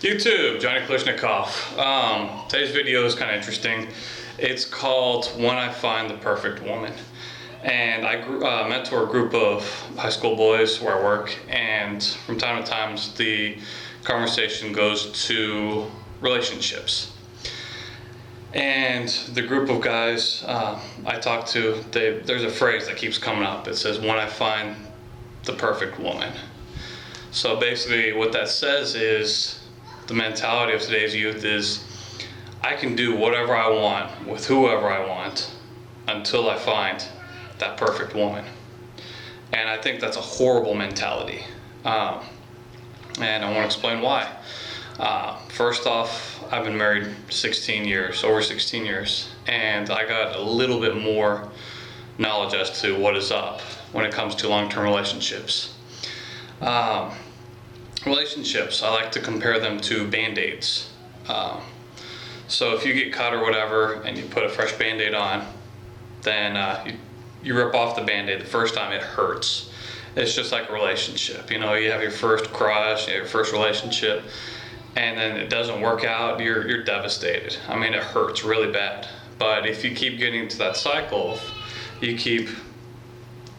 YouTube, Johnny Kalashnikov. Today's video is kind of interesting. It's called When I Find the Perfect Woman. And I mentor a group of high school boys where I work, and from time to time the conversation goes to relationships. And the group of guys I talk to, there's a phrase that keeps coming up. It says, when I find the perfect woman. So basically what that says is, the mentality of today's youth is, I can do whatever I want with whoever I want until I find that perfect woman. And I think that's a horrible mentality. And I want to explain why. First off, I've been married over 16 years, and I got a little bit more knowledge as to what is up when it comes to long-term relationships. Relationships, I like to compare them to Band-Aids. So if you get cut or whatever and you put a fresh Band-Aid on, then you rip off the Band-Aid. The first time it hurts. It's just like a relationship. You know, you have your first crush, you have your first relationship, and then it doesn't work out, you're devastated. I mean, it hurts really bad. But if you keep getting into that cycle, you keep,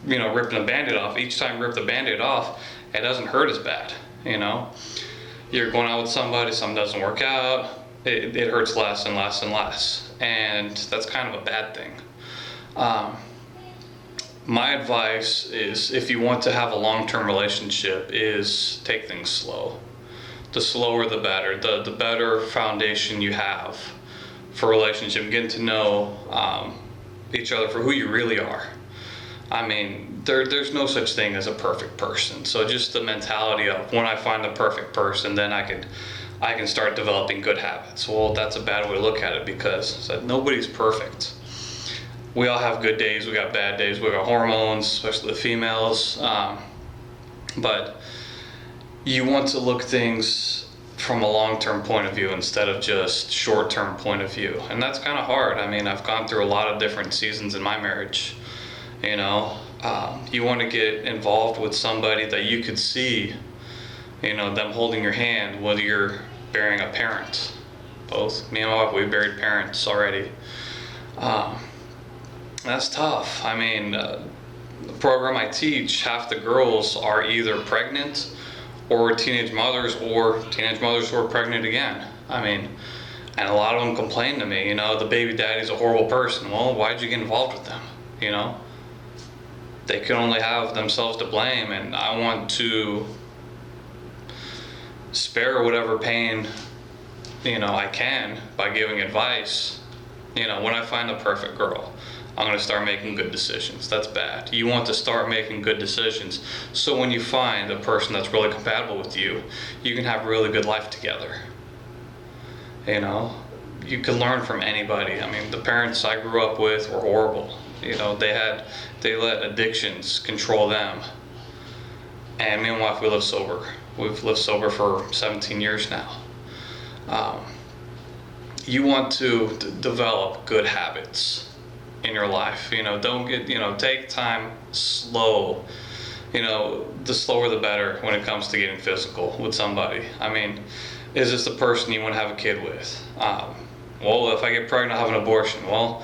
ripping the Band-Aid off. Each time you rip the Band-Aid off, it doesn't hurt as bad. You're going out with somebody, something doesn't work out, it hurts less and less and less. And that's kind of a bad thing. My advice is, if you want to have a long-term relationship, is take things slow. The slower the better. The better foundation you have for a relationship, getting to know each other for who you really are. I mean, there's no such thing as a perfect person. So just the mentality of, when I find the perfect person, then I can start developing good habits. Well, that's a bad way to look at it, because nobody's perfect. We all have good days, we got bad days, we got hormones, especially the females. But you want to look things from a long-term point of view instead of just short-term point of view. And that's kind of hard. I mean, I've gone through a lot of different seasons in my marriage. You want to get involved with somebody that you could see, them holding your hand, whether you're bearing a parent. Both me and my wife, we buried parents already. That's tough. I mean, the program I teach, half the girls are either pregnant or teenage mothers who are pregnant again. I mean, and a lot of them complain to me, the baby daddy's a horrible person. Well, why'd you get involved with them? They can only have themselves to blame, and I want to spare whatever pain, I can by giving advice. When I find the perfect girl, I'm going to start making good decisions. That's bad. You want to start making good decisions, so when you find a person that's really compatible with you, you can have a really good life together. You can learn from anybody. I mean, the parents I grew up with were horrible. They let addictions control them. And me and my wife, we live sober. We've lived sober for 17 years now. You want to develop good habits in your life. Don't get, take time slow. The slower the better when it comes to getting physical with somebody. I mean, is this the person you want to have a kid with? Well, if I get pregnant, I'll have an abortion. Well,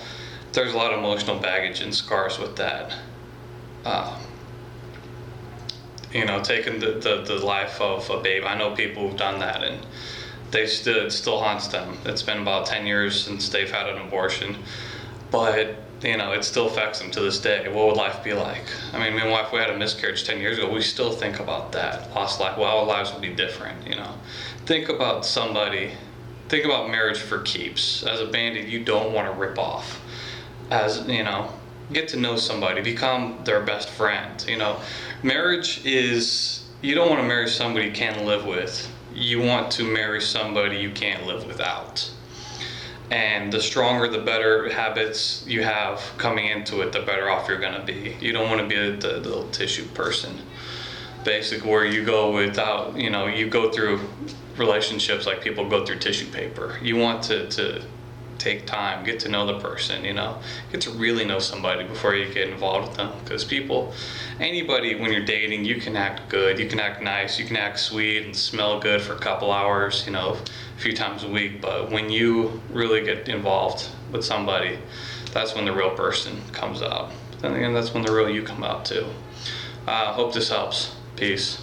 there's a lot of emotional baggage and scars with that. Taking the life of a babe. I know people who've done that, and it still haunts them. It's been about 10 years since they've had an abortion, but it still affects them to this day. What would life be like? I mean, me and my wife, we had a miscarriage 10 years ago. We still think about that. Lost life. Well, our lives would be different. Think about marriage for keeps. As a Band-Aid, you don't want to rip off. Get to know somebody, become their best friend. Marriage is, you don't want to marry somebody you can't live with. You want to marry somebody you can't live without. And the stronger, the better habits you have coming into it, the better off you're going to be. You don't want to be the little tissue person, basically, where you go without, you go through relationships like people go through tissue paper. You want to take time, get to know the person, get to really know somebody before you get involved with them. Because anybody, when you're dating, you can act good, you can act nice, you can act sweet and smell good for a couple hours, a few times a week. But when you really get involved with somebody, that's when the real person comes out. Then again, that's when the real you come out too. Hope this helps. Peace.